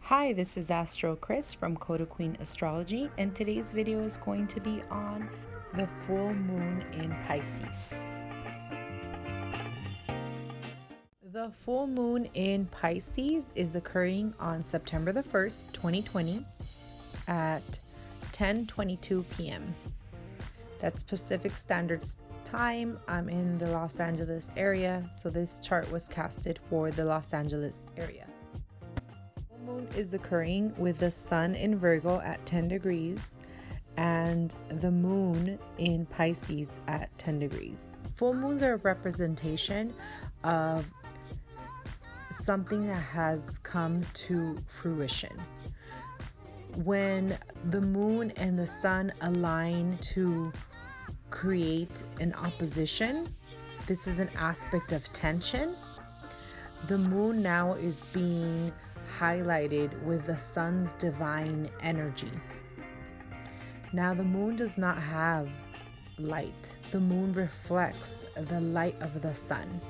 Hi, this is Astro Chris from Coda Queen Astrology, and today's video is going to be on the full moon in Pisces. The full moon in Pisces is occurring on September the 1st, 2020 at 10:22 p.m. That's Pacific Standard Time. I'm in the Los Angeles area, so this chart was casted for the Los Angeles area. Moon is occurring with the sun in Virgo at 10 degrees and the moon in Pisces at 10 degrees. Full moons are a representation of something that has come to fruition. When the moon and the sun align to create an opposition, this is an aspect of tension. The moon now is being highlighted with the sun's divine energy. Now the moon does not have light. The moon reflects the light of the sun.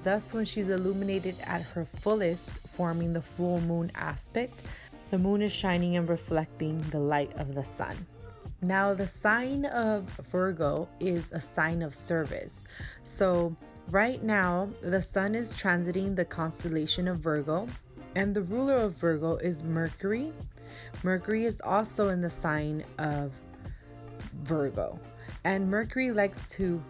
Thus, when she's illuminated at her fullest, forming the full moon aspect, the moon is shining and reflecting the light of the sun. Now the sign of Virgo is a sign of service. So right now the sun is transiting the constellation of Virgo, and the ruler of Virgo is Mercury. Mercury is also in the sign of Virgo, and Mercury likes to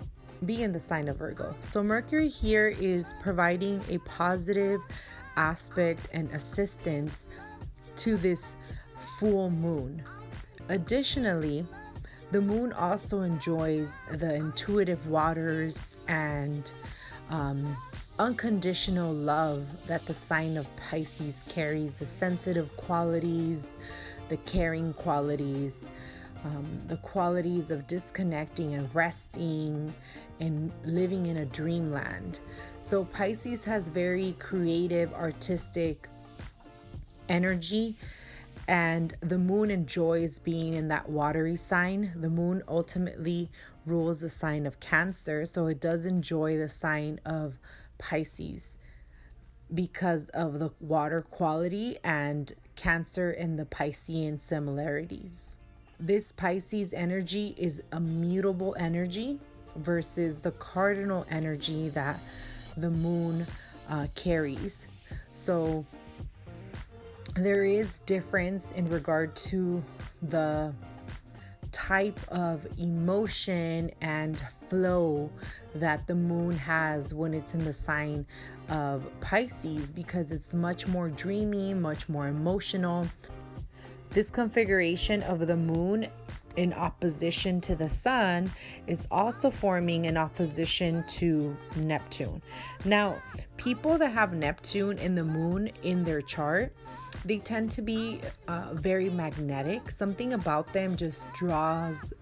be in the sign of Virgo. So Mercury here is providing a positive aspect and assistance to this full moon. Additionally, the moon also enjoys the intuitive waters and unconditional love that the sign of Pisces carries, the sensitive qualities, the caring qualities, the qualities of disconnecting and resting and living in a dreamland. So Pisces has very creative, artistic energy, and the moon enjoys being in that watery sign. The moon ultimately rules the sign of Cancer, so it does enjoy the sign of Pisces because of the water quality and Cancer and the Piscean similarities. This Pisces energy is a mutable energy versus the cardinal energy that the moon carries. So there is difference in regard to the type of emotion and flow that the moon has when it's in the sign of Pisces, because it's much more dreamy, much more emotional. This configuration of the moon in opposition to the sun is also forming an opposition to Neptune. Now, people that have Neptune in the moon in their chart, they tend to be very magnetic. Something about them just draws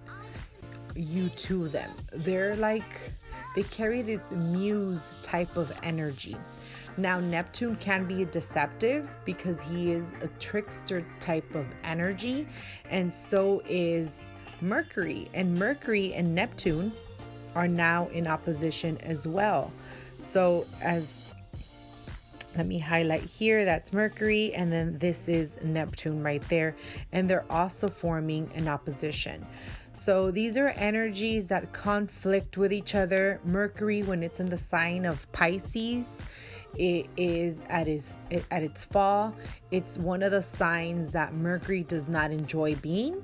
you to them. They carry this muse type of energy. Now, Neptune can be deceptive because he is a trickster type of energy, and so is Mercury. And Mercury and Neptune are now in opposition as well. So let me highlight here, that's Mercury, and then this is Neptune right there, and they're also forming an opposition. So these are energies that conflict with each other. Mercury, when it's in the sign of Pisces, it is at its fall. It's one of the signs that Mercury does not enjoy being.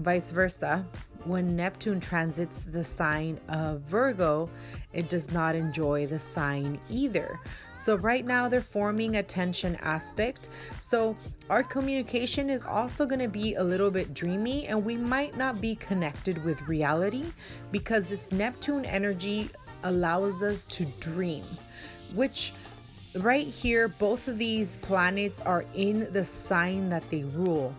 Vice versa, when Neptune transits the sign of Virgo, it does not enjoy the sign either. So right now they're forming a tension aspect. So our communication is also going to be a little bit dreamy, and we might not be connected with reality because this Neptune energy allows us to dream, which right here, both of these planets are in the sign that they rule.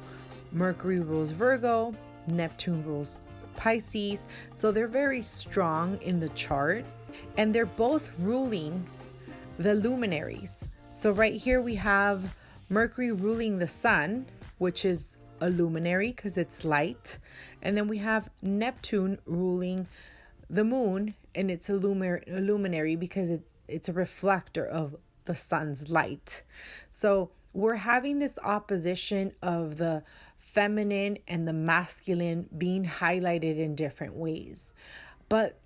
Mercury rules Virgo, Neptune rules Pisces. So they're very strong in the chart, and they're both ruling the luminaries. So right here we have Mercury ruling the sun, which is a luminary because it's light. And then we have Neptune ruling the moon, and it's a luminary because it's a reflector of the sun's light. So we're having this opposition of the feminine and the masculine being highlighted in different ways. But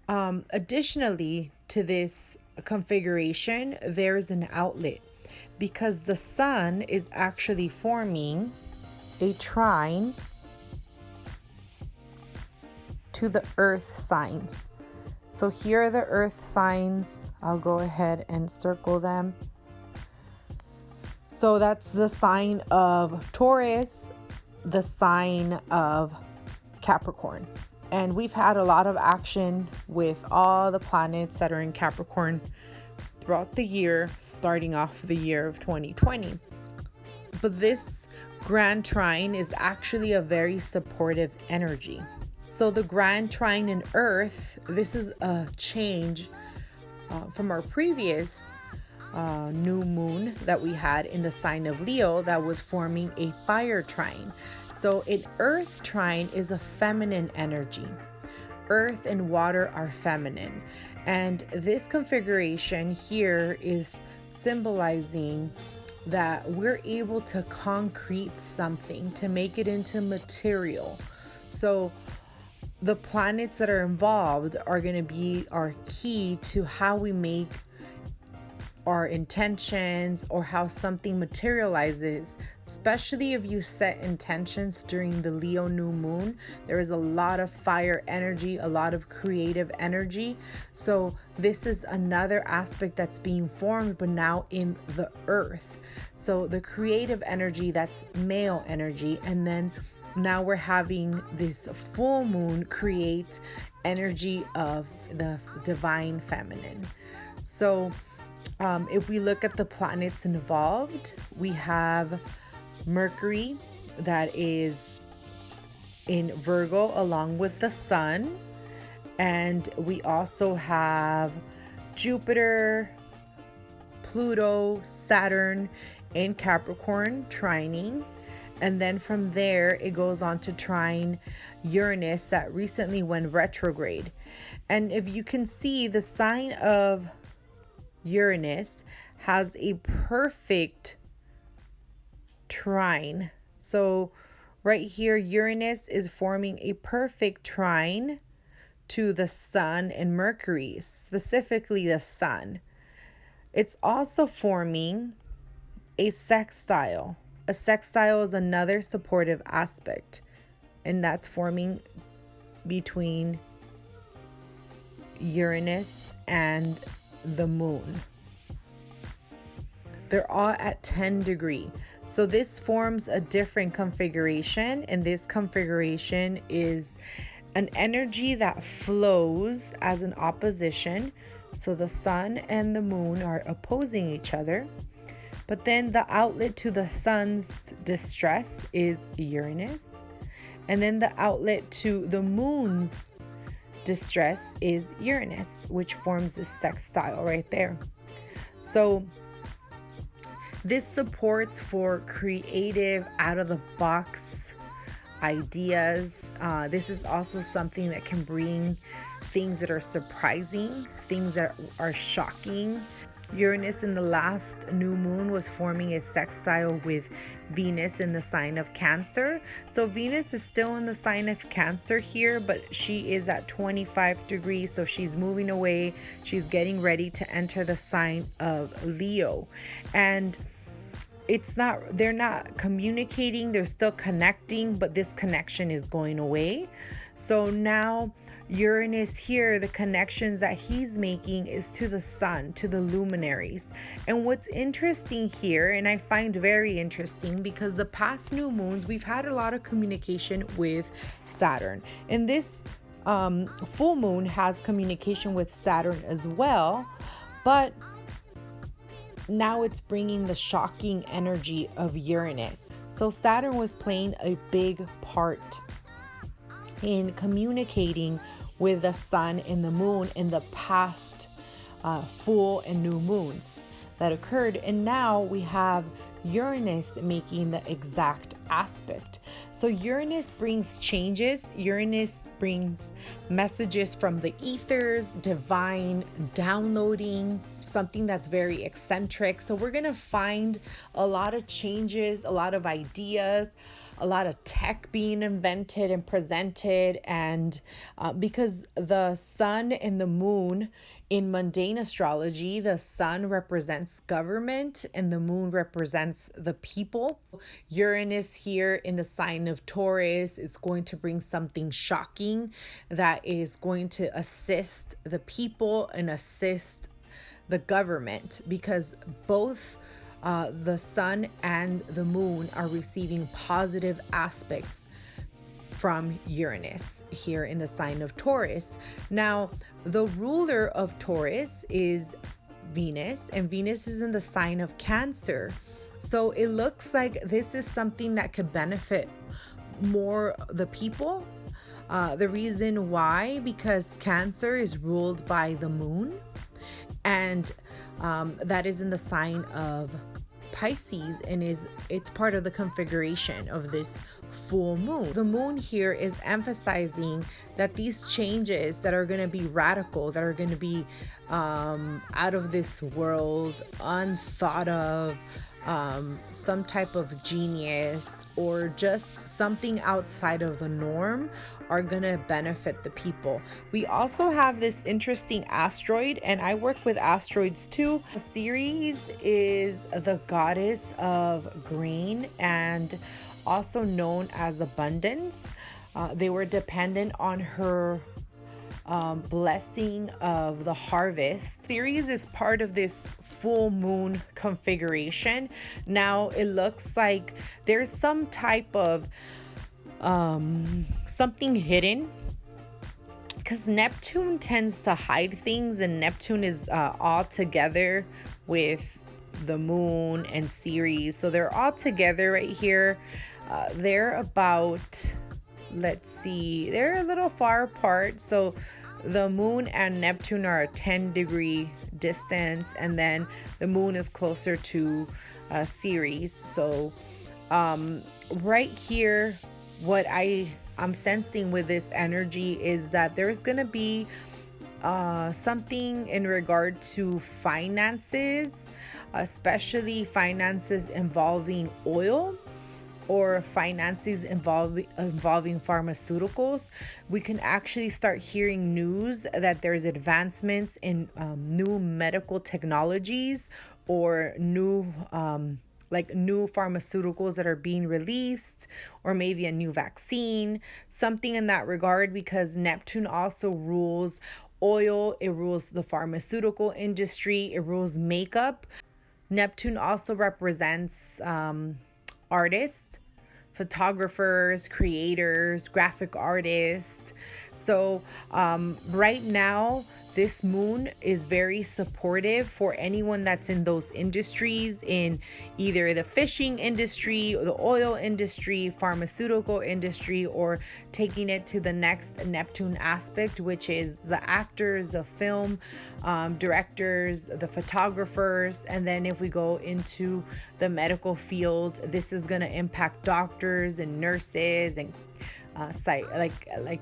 additionally to this configuration, there's an outlet because the sun is actually forming a trine to the earth signs. So here are the earth signs. I'll go ahead and circle them. So that's the sign of Taurus, the sign of Capricorn. And we've had a lot of action with all the planets that are in Capricorn throughout the year, starting off the year of 2020. But this Grand Trine is actually a very supportive energy. So the Grand Trine in Earth, this is a change from our previous new moon that we had in the sign of Leo that was forming a fire trine. So an earth trine is a feminine energy. Earth and water are feminine. And this configuration here is symbolizing that we're able to concrete something, to make it into material. So the planets that are involved are going to be our key to how we make our intentions or how something materializes, especially if you set intentions during the Leo new moon. There is a lot of fire energy, a lot of creative energy. So this is another aspect that's being formed, but now in the earth. So the creative energy, that's male energy. And then now we're having this full moon create energy of the divine feminine. So if we look at the planets involved, we have Mercury that is in Virgo along with the sun. And we also have Jupiter, Pluto, Saturn in Capricorn trining. And then from there, it goes on to trine Uranus that recently went retrograde. And if you can see, the sign of Uranus has a perfect trine. So right here, Uranus is forming a perfect trine to the sun and Mercury, specifically the sun. It's also forming a sextile. A sextile is another supportive aspect, and that's forming between Uranus and the moon. They're all at 10 degrees. So this forms a different configuration, and this configuration is an energy that flows as an opposition. So the sun and the moon are opposing each other. But then the outlet to the sun's distress is Uranus. And then the outlet to the moon's distress is Uranus, which forms this sextile right there. So this supports for creative, out-of-the-box ideas. This is also something that can bring things that are surprising, things that are shocking. Uranus in the last new moon was forming a sextile with Venus in the sign of Cancer. So Venus is still in the sign of Cancer here, but she is at 25 degrees. So she's moving away. She's getting ready to enter the sign of Leo. And they're not communicating, they're still connecting, but this connection is going away. So now Uranus here, the connections that he's making is to the sun, to the luminaries. And what's interesting here, and I find very interesting, because the past new moons, we've had a lot of communication with Saturn. And this full moon has communication with Saturn as well. But now it's bringing the shocking energy of Uranus. So Saturn was playing a big part in communicating with the sun and the moon in the past full and new moons that occurred. And now we have Uranus making the exact aspect. So Uranus brings changes. Uranus brings messages from the ethers, divine downloading, something that's very eccentric. So we're going to find a lot of changes, a lot of ideas, a lot of tech being invented and presented. And because the sun and the moon in mundane astrology, the sun represents government and the moon represents the people. Uranus here in the sign of Taurus is going to bring something shocking that is going to assist the people and assist the government, because both the sun and the moon are receiving positive aspects from Uranus here in the sign of Taurus. Now, the ruler of Taurus is Venus, and Venus is in the sign of Cancer. So it looks like this is something that could benefit more the people. The reason why, because Cancer is ruled by the moon, and that is in the sign of Pisces, and it's part of the configuration of this full moon. The moon here is emphasizing that these changes that are going to be radical, that are going to be out of this world, unthought of, some type of genius or just something outside of the norm, are going to benefit the people. We also have this interesting asteroid, and I work with asteroids too. Ceres is the goddess of grain and also known as abundance. They were dependent on her blessing of the harvest. Ceres is part of this full moon configuration. Now it looks like there's some type of something hidden, because Neptune tends to hide things, and Neptune is all together with the moon and Ceres, so they're all together right here. They're about, let's see, they're a little far apart. So the moon and Neptune are a 10-degree distance, and then the moon is closer to Ceres. So right here, what I'm sensing with this energy is that there's going to be something in regard to finances, especially finances involving oil, or finances involving pharmaceuticals. We can actually start hearing news that there's advancements in new medical technologies, or new pharmaceuticals that are being released, or maybe a new vaccine, something in that regard, because Neptune also rules oil, it rules the pharmaceutical industry, it rules makeup. Neptune also represents artists, photographers, creators, graphic artists. So right now, this moon is very supportive for anyone that's in those industries, in either the fishing industry, the oil industry, pharmaceutical industry, or taking it to the next Neptune aspect, which is the actors, the film directors, the photographers. And then if we go into the medical field, this is going to impact doctors and nurses and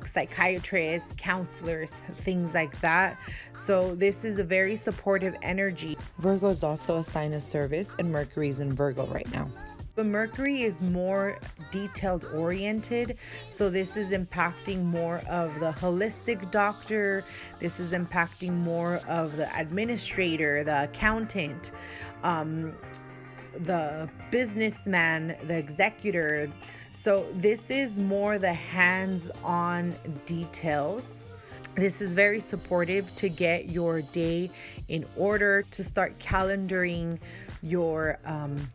psychiatrists, counselors, things like that. So this is a very supportive energy. Virgo is also a sign of service, and Mercury is in Virgo right now. But Mercury is more detailed oriented, so this is impacting more of the holistic doctor. This is impacting more of the administrator, the accountant, the businessman, the executor. So this is more the hands-on details. This is very supportive to get your day in order, to start calendaring your and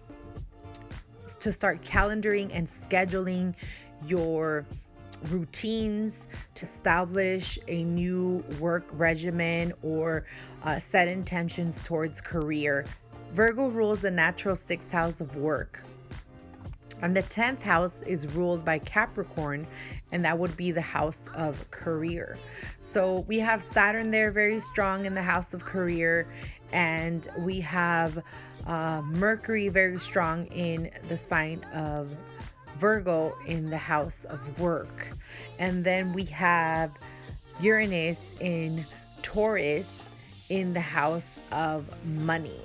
scheduling your routines, to establish a new work regimen, or set intentions towards career. Virgo rules the natural 6th house of work. And the 10th house is ruled by Capricorn, and that would be the house of career. So we have Saturn there very strong in the house of career, and we have Mercury very strong in the sign of Virgo in the house of work. And then we have Uranus in Taurus in the house of money.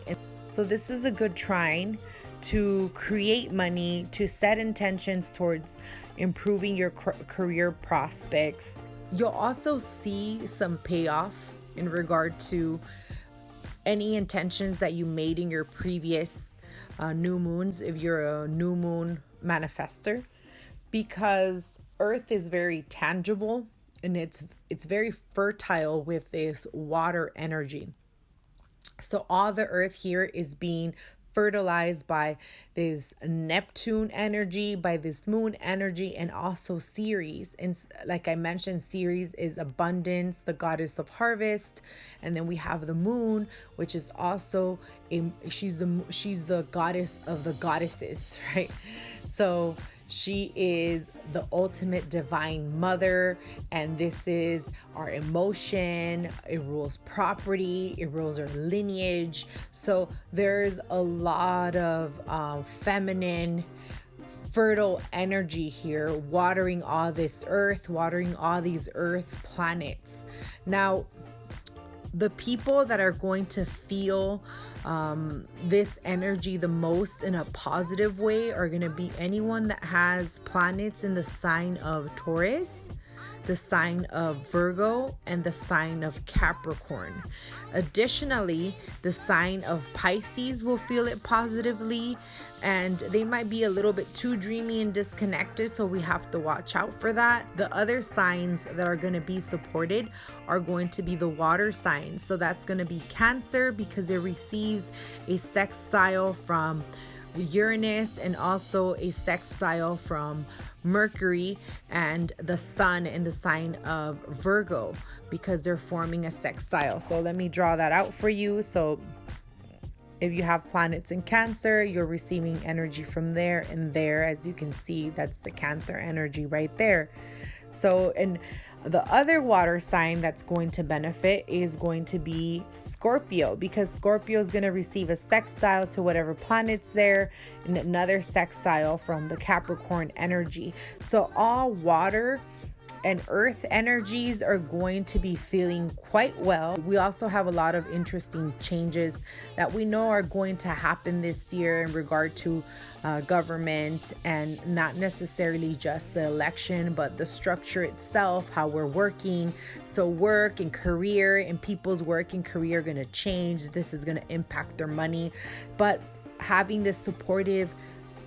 So this is a good trine to create money, to set intentions towards improving your career prospects. You'll also see some payoff in regard to any intentions that you made in your previous new moons, if you're a new moon manifester, because Earth is very tangible and it's very fertile with this water energy. So all the Earth here is being fertilized by this Neptune energy, by this moon energy, and also Ceres. And like I mentioned, Ceres is abundance, the goddess of harvest. And then we have the moon, which is also she's the goddess of the goddesses, right? So she is the ultimate divine mother, and this is our emotion. It rules property, it rules our lineage. So there's a lot of feminine, fertile energy here, watering all this earth, watering all these earth planets. Now, the people that are going to feel this energy the most in a positive way are going to be anyone that has planets in the sign of Taurus, the sign of Virgo, and the sign of Capricorn. Additionally, the sign of Pisces will feel it positively, and they might be a little bit too dreamy and disconnected, so we have to watch out for that. The other signs that are going to be supported are going to be the water signs. So that's going to be Cancer, because it receives a sextile from Uranus and also a sextile from Mercury and the Sun in the sign of Virgo, because they're forming a sextile. So let me draw that out for you. So if you have planets in Cancer, you're receiving energy from there and there. As you can see, that's the Cancer energy right there. So, and the other water sign that's going to benefit is going to be Scorpio, because Scorpio is going to receive a sextile to whatever planet's there and another sextile from the Capricorn energy. So all water and earth energies are going to be feeling quite well. We also have a lot of interesting changes that we know are going to happen this year in regard to government, and not necessarily just the election, but the structure itself, how we're working. So work and career, and people's work and career are going to change. This is going to impact their money, but having this supportive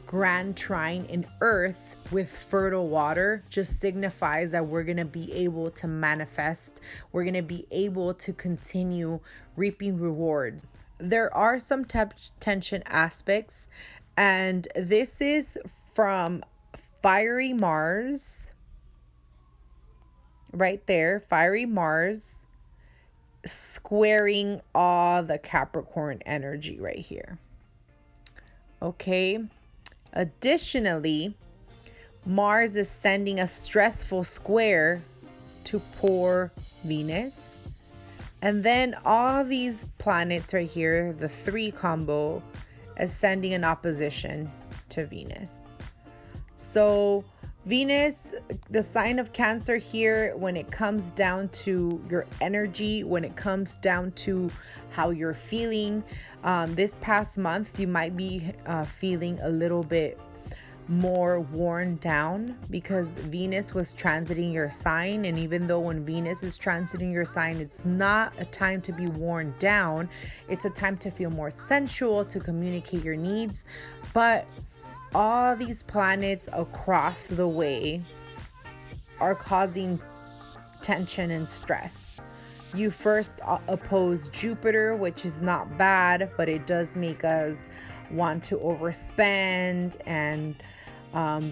Grand Trine in Earth with fertile water just signifies that we're going to be able to manifest. We're going to be able to continue reaping rewards. There are some tension aspects, and this is from fiery Mars right there, fiery Mars squaring all the Capricorn energy right here. Okay. Additionally, Mars is sending a stressful square to poor Venus. And then all these planets right here, the 3 combo, is sending an opposition to Venus. So Venus, the sign of Cancer here, when it comes down to your energy, when it comes down to how you're feeling, this past month, you might be feeling a little bit more worn down because Venus was transiting your sign. And even though when Venus is transiting your sign, it's not a time to be worn down. It's a time to feel more sensual, to communicate your needs. But all these planets across the way are causing tension and stress. You first oppose Jupiter, which is not bad, but it does make us want to overspend and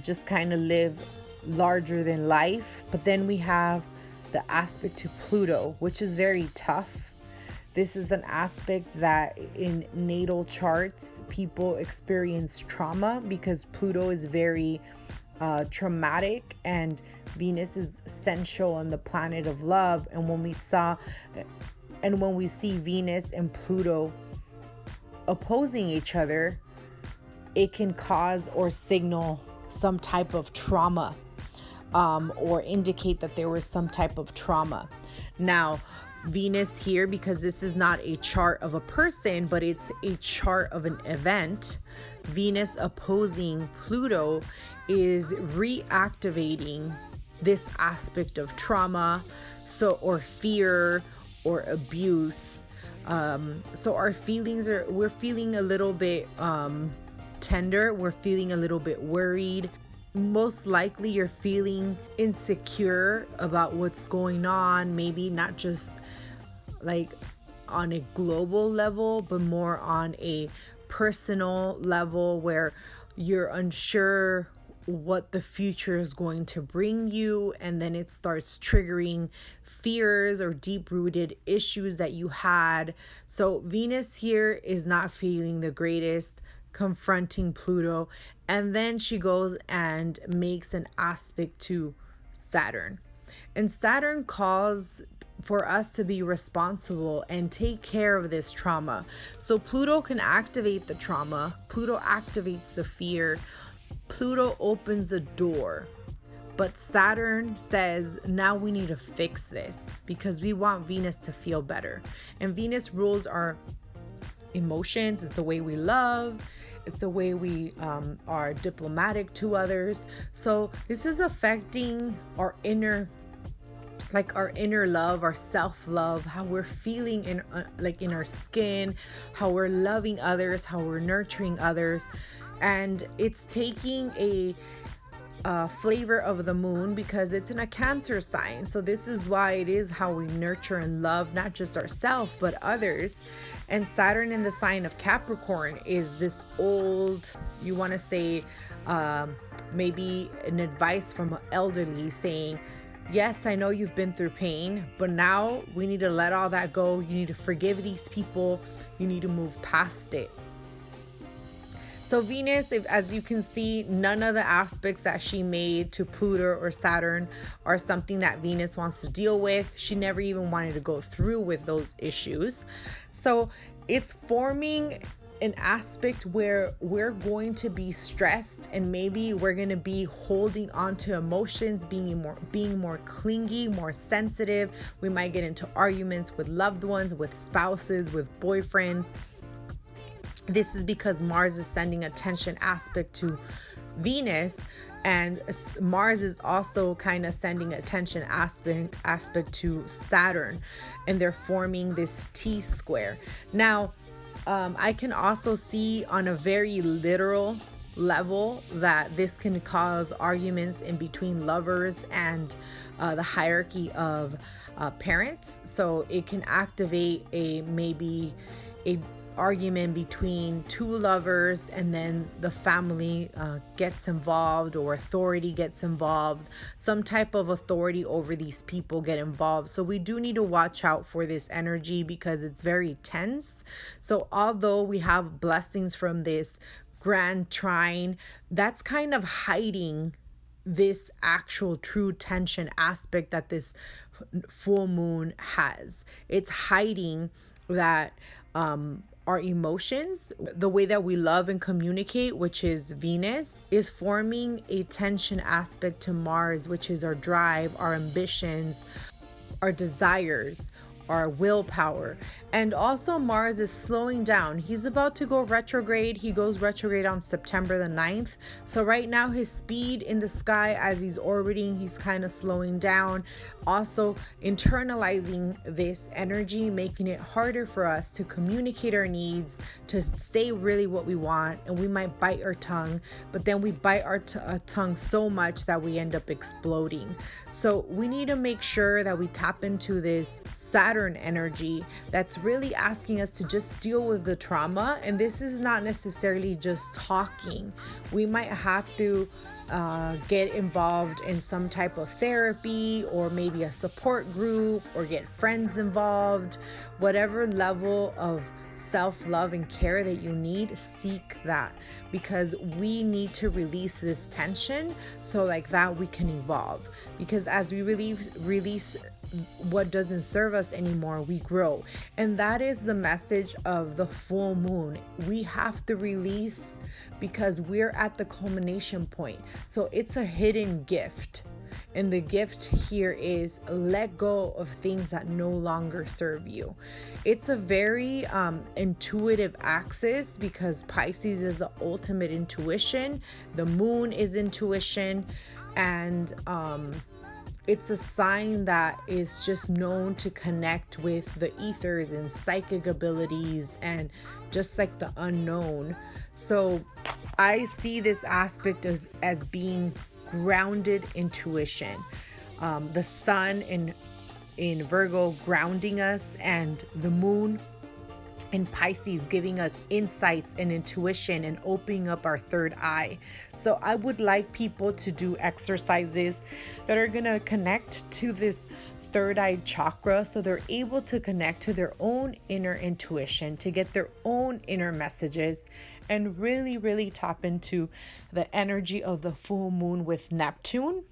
just kind of live larger than life. But then we have the aspect to Pluto, which is very tough. This is an aspect that in natal charts, people experience trauma because Pluto is very traumatic, and Venus is sensual and the planet of love. And when we see Venus and Pluto opposing each other, it can cause or signal some type of trauma, or indicate that there was some type of trauma. Now, Venus here, because this is not a chart of a person, but it's a chart of an event. Venus opposing Pluto is reactivating this aspect of trauma, or fear or abuse. So our feelings we're feeling a little bit tender, we're feeling a little bit worried. Most likely you're feeling insecure about what's going on, maybe not just like on a global level, but more on a personal level, where you're unsure what the future is going to bring you, and then it starts triggering fears or deep-rooted issues that you had. So Venus here is not feeling the greatest, confronting Pluto, and then she goes and makes an aspect to Saturn. And Saturn calls for us to be responsible and take care of this trauma. So Pluto can activate the trauma, Pluto activates the fear, Pluto opens the door. But Saturn says, now we need to fix this, because we want Venus to feel better. And Venus rules our emotions. It's the way we love. It's the way we are diplomatic to others. So this is affecting our inner love, our self-love, how we're feeling in our skin, how we're loving others, how we're nurturing others. And it's taking a flavor of the moon, because it's in a Cancer sign. So this is why it is how we nurture and love not just ourselves but others. And Saturn in the sign of Capricorn is this old, you want to say maybe an advice from an elderly saying, yes, I know you've been through pain, but now we need to let all that go. You need to forgive these people. You need to move past it. So Venus, as you can see, none of the aspects that she made to Pluto or Saturn are something that Venus wants to deal with. She never even wanted to go through with those issues. So it's forming an aspect where we're going to be stressed, and maybe we're going to be holding on to emotions, being more clingy, more sensitive. We might get into arguments with loved ones, with spouses, with boyfriends. This is because Mars is sending a tension aspect to Venus, and Mars is also kind of sending a tension aspect to Saturn, and they're forming this T square. Now, I can also see on a very literal level that this can cause arguments in between lovers and the hierarchy of parents. So it can activate maybe a argument between two lovers, and then the family gets involved, or authority gets involved. Some type of authority over these people get involved. So we do need to watch out for this energy, because it's very tense. So although we have blessings from this Grand Trine, that's kind of hiding this actual true tension aspect that this full moon has. It's hiding that our emotions, the way that we love and communicate, which is Venus, is forming a tension aspect to Mars, which is our drive, our ambitions, our desires, our willpower. And also Mars is slowing down. He's about to go retrograde. He goes retrograde on September the 9th. So right now his speed in the sky as he's orbiting, he's kind of slowing down. Also internalizing this energy, making it harder for us to communicate our needs, to say really what we want. And we might bite our tongue, but then we bite our tongue so much that we end up exploding. So we need to make sure that we tap into this Saturn energy that's really asking us to just deal with the trauma. And this is not necessarily just talking. We might have to get involved in some type of therapy, or maybe a support group, or get friends involved. Whatever level of self-love and care that you need, seek that, because we need to release this tension so like that we can evolve. Because as we release what doesn't serve us anymore, we grow. And that is the message of the full moon. We have to release, because we're at the culmination point. So it's a hidden gift. And the gift here is let go of things that no longer serve you. It's a very intuitive axis because Pisces is the ultimate intuition. The moon is intuition. And it's a sign that is just known to connect with the ethers and psychic abilities and just like the unknown. So I see this aspect as being grounded intuition. The sun in Virgo grounding us, and the moon in Pisces giving us insights and intuition and opening up our third eye. So I would like people to do exercises that are going to connect to this third eye chakra, so they're able to connect to their own inner intuition, to get their own inner messages, and really, really tap into the energy of the full moon with Neptune.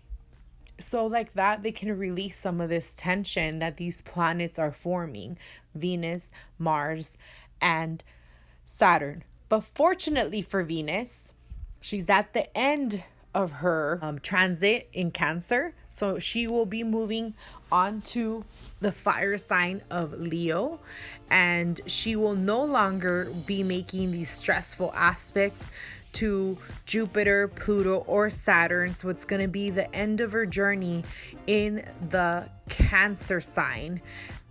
So like that, they can release some of this tension that these planets are forming, Venus, Mars, and Saturn. But fortunately for Venus, she's at the end of her transit in Cancer. So she will be moving on to the fire sign of Leo, and she will no longer be making these stressful aspects to Jupiter, Pluto, or Saturn. So it's going to be the end of her journey in the Cancer sign.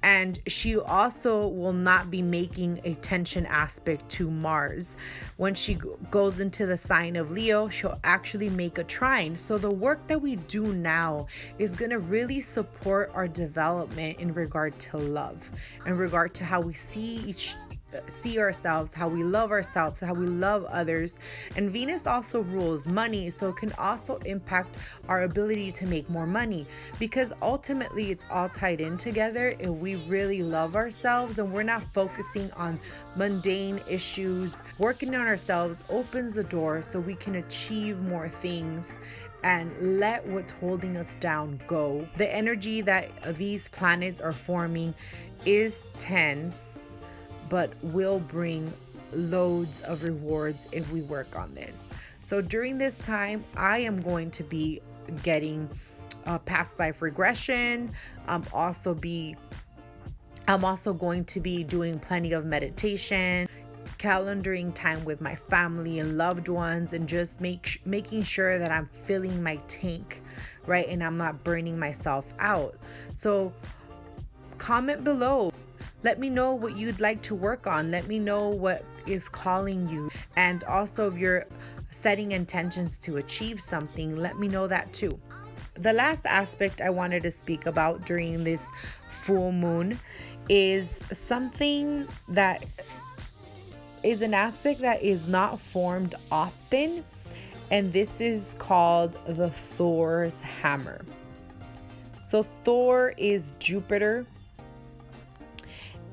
And she also will not be making a tension aspect to Mars. When she goes into the sign of Leo, she'll actually make a trine. So the work that we do now is going to really support our development in regard to love, in regard to how we see ourselves, how we love ourselves, how we love others. And Venus also rules money, so it can also impact our ability to make more money, because ultimately it's all tied in together. If we really love ourselves and we're not focusing on mundane issues, working on ourselves opens the door so we can achieve more things and let what's holding us down go. The energy that these planets are forming is tense, but will bring loads of rewards if we work on this. So during this time, I am going to be getting past life regression. I'm also going to be doing plenty of meditation, calendaring time with my family and loved ones, and just making sure that I'm filling my tank, right? And I'm not burning myself out. So comment below. Let me know what you'd like to work on. Let me know what is calling you. And also, if you're setting intentions to achieve something, let me know that too. The last aspect I wanted to speak about during this full moon is something that is an aspect that is not formed often. And this is called the Thor's hammer. So Thor is Jupiter.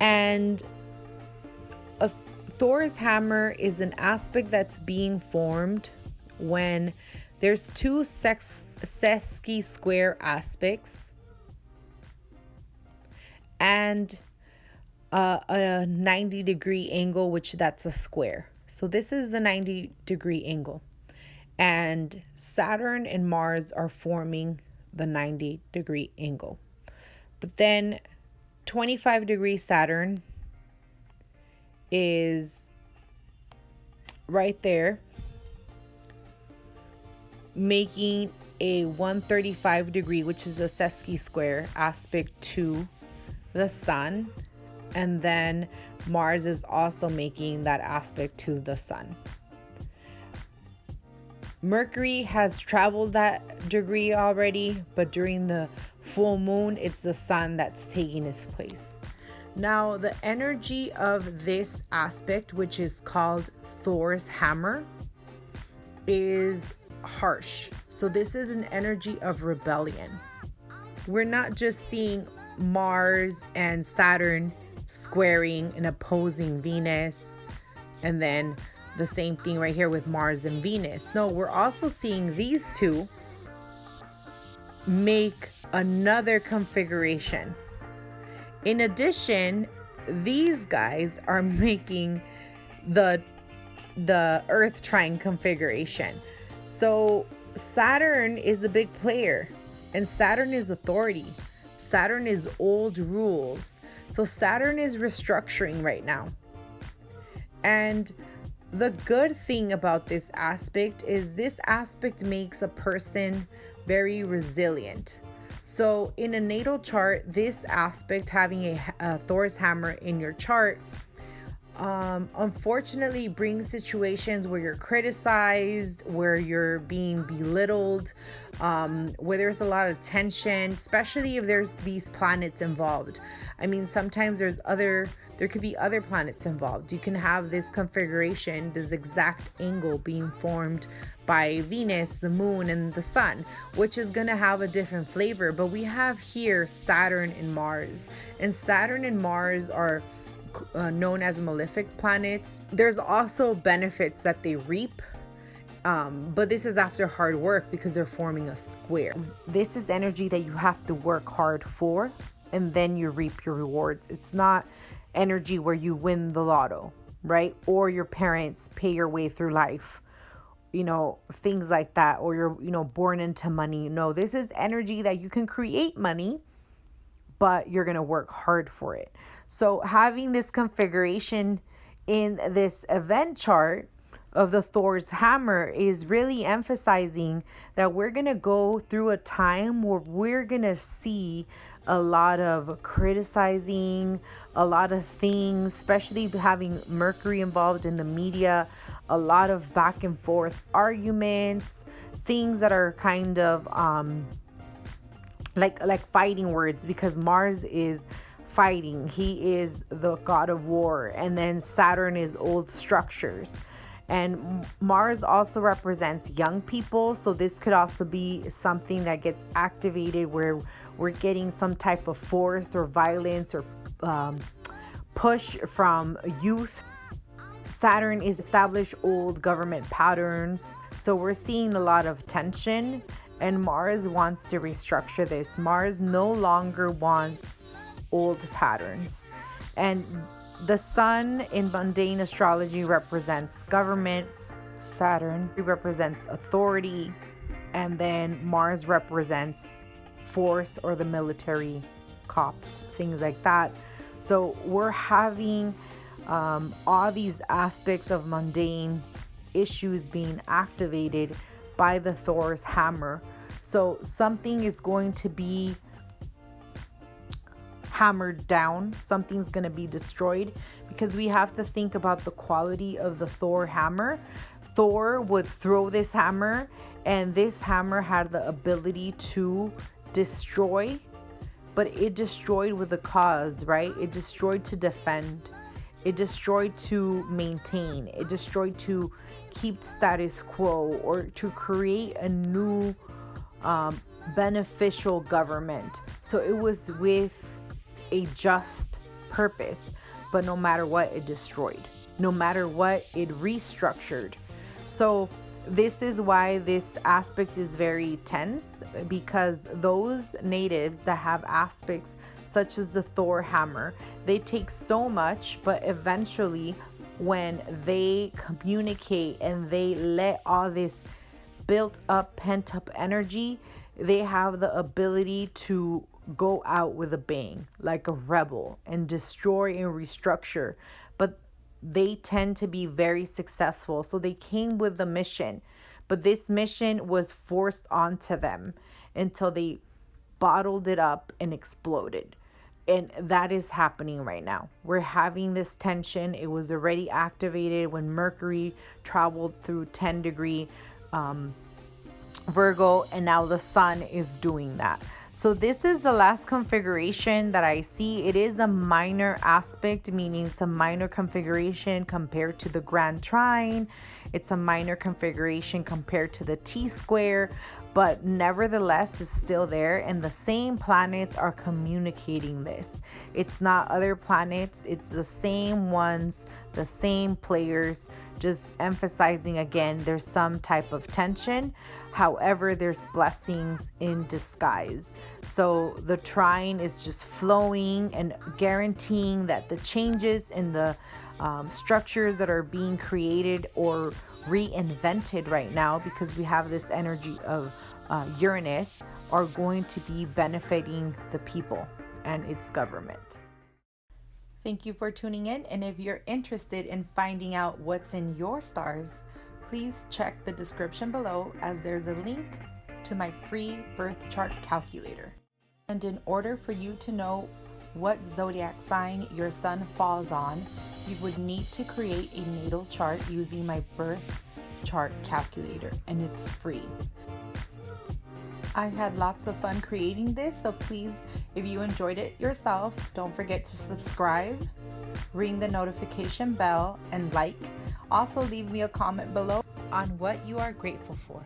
And Thor's hammer is an aspect that's being formed when there's two sesqui square aspects and a 90-degree angle, which that's a square. So this is the 90-degree angle. And Saturn and Mars are forming the 90-degree angle. But then 25-degree Saturn is right there, making a 135-degree, which is a sesqui square aspect to the sun. And then Mars is also making that aspect to the sun. Mercury has traveled that degree already, but during the full moon, it's the sun that's taking its place. Now, the energy of this aspect, which is called Thor's hammer, is harsh. So this is an energy of rebellion. We're not just seeing Mars and Saturn squaring and opposing Venus, and then the same thing right here with Mars and Venus. No, we're also seeing these two make another configuration. In addition, these guys are making the Earth Trine configuration. So Saturn is a big player. And Saturn is authority. Saturn is old rules. So Saturn is restructuring right now. And the good thing about this aspect is this aspect makes a person very resilient. So in a natal chart, this aspect, having a Thor's hammer in your chart, unfortunately brings situations where you're criticized, where you're being belittled, where there's a lot of tension, especially if there's these planets involved. I mean, sometimes there could be other planets involved. You can have this configuration, this exact angle being formed by Venus, the moon, and the sun, which is going to have a different flavor. But we have here Saturn and Mars, and Saturn and Mars are known as malefic planets. There's also benefits that they reap, but this is after hard work because they're forming a square. This is energy that you have to work hard for, and then you reap your rewards. It's not energy where you win the lotto, right? Or your parents pay your way through life, things like that, or you're born into money. No, this is energy that you can create money, but you're going to work hard for it. So having this configuration in this event chart of the Thor's hammer is really emphasizing that we're going to go through a time where we're going to see a lot of criticizing, a lot of things, especially having Mercury involved in the media, a lot of back and forth arguments, things that are kind of like fighting words, because Mars is fighting. He is the god of war, and then Saturn is old structures. And Mars also represents young people, so this could also be something that gets activated where we're getting some type of force or violence or push from youth. Saturn is established old government patterns, so we're seeing a lot of tension, and Mars wants to restructure this. Mars no longer wants old patterns. And the sun in mundane astrology represents government, Saturn represents authority, and then Mars represents force or the military, cops, things like that. So we're having all these aspects of mundane issues being activated by the Thor's hammer. So something is going to be hammered down, something's going to be destroyed, because we have to think about the quality of the Thor hammer. Thor would throw this hammer, and this hammer had the ability to destroy, but it destroyed with a cause, right? It destroyed to defend, it destroyed to maintain, it destroyed to keep status quo, or to create a new beneficial government. So it was with a just purpose, but no matter what, it destroyed. No matter what, it restructured. So this is why this aspect is very tense, because those natives that have aspects such as the Thor hammer, they take so much, but eventually when they communicate and they let all this built up, pent up energy, they have the ability to go out with a bang, like a rebel, and destroy and restructure. But they tend to be very successful. So they came with the mission, but this mission was forced onto them until they bottled it up and exploded. And that is happening right now. We're having this tension. It was already activated when Mercury traveled through 10-degree Virgo, and now the sun is doing that. So this is the last configuration that I see. It is a minor aspect, meaning it's a minor configuration compared to the Grand Trine. It's a minor configuration compared to the T-square, but nevertheless it's still there, and the same planets are communicating this. It's not other planets, it's the same ones, the same players, just emphasizing again there's some type of tension. However, there's blessings in disguise. So the trine is just flowing and guaranteeing that the changes in the structures that are being created or reinvented right now, because we have this energy of Uranus, are going to be benefiting the people and its government. Thank you for tuning in, and if you're interested in finding out what's in your stars, please check the description below, as there's a link to my free birth chart calculator. And in order for you to know what zodiac sign your sun falls on, you would need to create a natal chart using my birth chart calculator, and it's free. I had lots of fun creating this, so please, if you enjoyed it yourself, don't forget to subscribe, ring the notification bell, and like. Also, leave me a comment below on what you are grateful for.